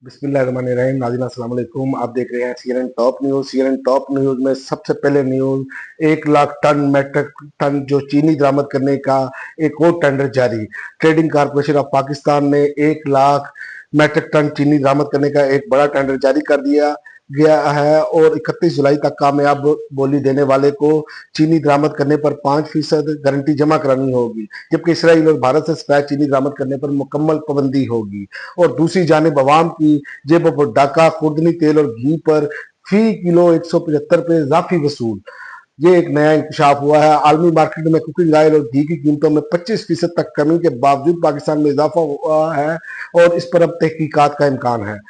बिस्मिल्लाहिर्रहमानिर्रहीम। नाज़रीन अस्सलाम वालेकुम। आप देख रहे हैं CNN top news. CNN top news में सबसे पहले news 1 lakh ton metric ton जो चीनी दरामद करने का एक और टेंडर जारी। ट्रेडिंग कारपोरेशन ऑफ पाकिस्तान ने 1 लाख मेट्रिक टन चीनी दरामद करने का एक बड़ा टेंडर जारी कर दिया गया है और 31 जुलाई तक कामयाब बोली देने वाले को चीनी दरामद करने पर 5% गारंटी जमा करानी होगी, जबकि इसराइल और भारत से स्पैच चीनी दरामद करने पर मुकम्मल पाबंदी होगी। और दूसरी जानिब अवाम की जेबों पर डाका, खुर्दनी तेल और घी पर फी किलो 175 रुपये इजाफी वसूल। ये एक नया इंकशाफ हुआ है। आलमी मार्केट में कुकिंग ऑयल और घी की कीमतों में 25% तक कमी के बावजूद पाकिस्तान में इजाफा हुआ है और इस पर अब तहकीकात का इम्कान है।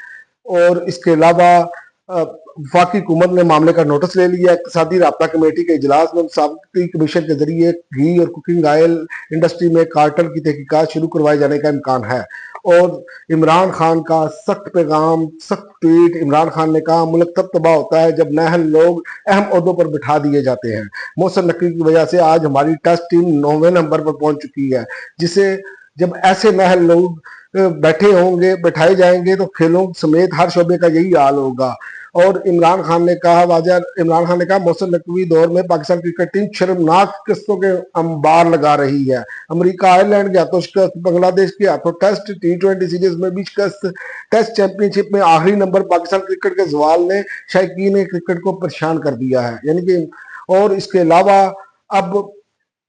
और इसके अलावा वफाकी हुकूमत ने मामले का नोटिस ले लिया। इक़्तिसादी राब्ता कमेटी के इजलास में मुसावरती कमीशन के जरिए घी और कुकिंग ऑयल इंडस्ट्री में कार्टेल की तहकीकात शुरू करवाए जाने का इम्कान है। और इमरान खान का सख्त पैगाम, सख्त ट्वीट। इमरान खान ने कहा, मुल्क तब तबाह होता है जब नाअहल लोग अहम ओहदों पर बिठा दिए जाते हैं। मौसम नकली की वजह से आज हमारी टेस्ट टीम 9वें नंबर पर पहुंच चुकी है, जिसे जब ऐसे नाअहल लोग बैठे होंगे, बैठाए जाएंगे तो खेलों समेत हर शोबे का यही हाल होगा। और इमरान खान ने कहा, मौसम नकवी दौर में पाकिस्तान क्रिकेट टीम शर्मनाक शिकस्तों के अंबार लगा रही है। अमेरिका आयरलैंड के हाथों शिकस्त, बांग्लादेश के हाथों टेस्ट T20 सीरीज में भी शिकस्त, टेस्ट चैंपियनशिप में आखिरी नंबर पाकिस्तान क्रिकेट के जवाल ने शायकीन क्रिकेट को परेशान कर दिया है। यानी कि और इसके अलावा अब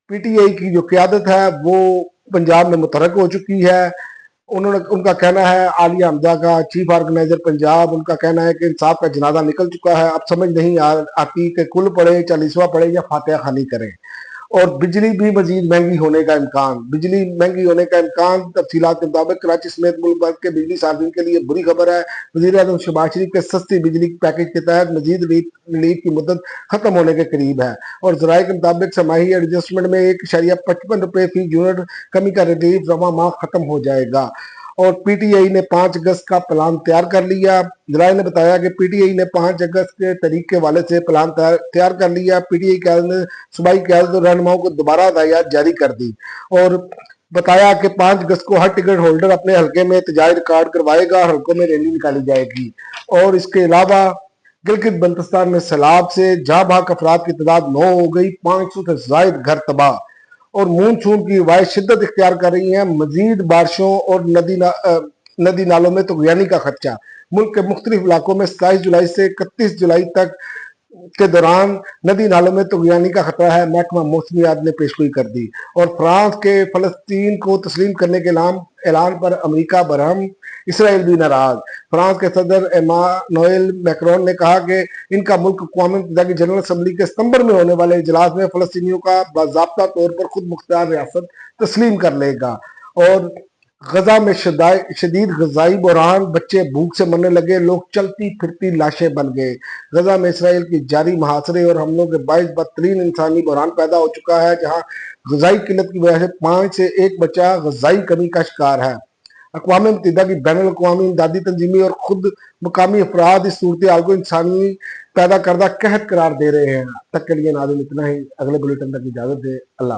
PTI की जो क्यादत है वो पंजाब में मुतहर्रिक हो चुकी है। उनका कहना है, आलिया हमजा का चीफ ऑर्गेनाइजर पंजाब, उनका कहना है कि इंसाफ का जनाजा निकल चुका है। अब समझ नहीं आती कि कुल पढ़े, 40वां पढ़े या फातिहा खानी करें। और बिजली भी मजीद महंगी होने का इम्कान। तफसीलात के मुताबिक कराची समेत मुल्क भर के बिजली सार्फिन के लिए बुरी खबर है। वज़ीर-ए-आज़म शहबाज शरीफ के सस्ती बिजली पैकेज के तहत मजीद रिलीफ की मुद्दत खत्म होने के करीब है और ज़राए के मुताबिक समाही एडजस्टमेंट में 1.55 रुपये फी यूनिट कमी का रिलीफ रवा माह खत्म हो जाएगा। और PTI ने 5 अगस्त का प्लान तैयार कर लिया। जराये ने बताया कि PTI ने 5 अगस्त के तारीख के हवाले से प्लान तैयार कर लिया। PTI क्यादत ने सूबाई क्यादत और रहनुमाओं को दोबारा हदायत जारी कर दी और बताया कि 5 अगस्त को हर टिकट होल्डर अपने हल्के में एहतजाज रिकॉर्ड करवाएगा और हल्कों में रैली निकाली जाएगी। और इसके अलावा गिलगित बल्तिस्तान में सैलाब से जहाँ भाग अफराद की तादाद 9 हो गई, 500 से जायद घर तबाह। और मानसून की हवाएं शिद्दत इख्तियार कर रही हैं। मजीद बारिशों और नदी नालों में तुग़यानी का खदशा। मुल्क के मुख्तलिफ इलाकों में 27 जुलाई से 31 जुलाई तक के दौरान नदी नालों में तुग़यानी का खतरा है, महकमा मौसमियात ने पेशगोई कर दी। और फ्रांस के फ़लस्तीन को तस्लीम करने के ऐलान पर अमेरिका बरहम, इसराइल भी नाराज। फ्रांस के सदर एमानुएल मैक्रोन ने कहा कि इनका मुल्क अक़वाम मुत्तहिदा की जनरल असम्बली के सितंबर में होने वाले इजलास में फ़लस्तीनियों का बाज़ाब्ता तौर पर खुद मुख्तार रियासत तस्लीम कर लेगा। और गजा में शदीद गजाई बहरान, बच्चे भूख से मरने लगे, लोग चलती फिरती लाशें बन गए। गजा में इसराइल की जारी मुहासरे और हमलों के बायस बदतरीन इंसानी बहरान पैदा हो चुका है, जहां गजाई किल्लत की वजह से 5 से 1 बच्चा गजाई कमी का शिकार है। अक़वाम मुत्तहिदा की बैनुल अक़वामी इमदादी तंजीमें और खुद मुकामी अफराद इस सूरत हाल को इंसानी पैदा करदा कहत करार दे रहे हैं। तक के लिए नाज़रीन इतना ही। अगले बुलेटिन तक इजाज़त दें। अल्लाह।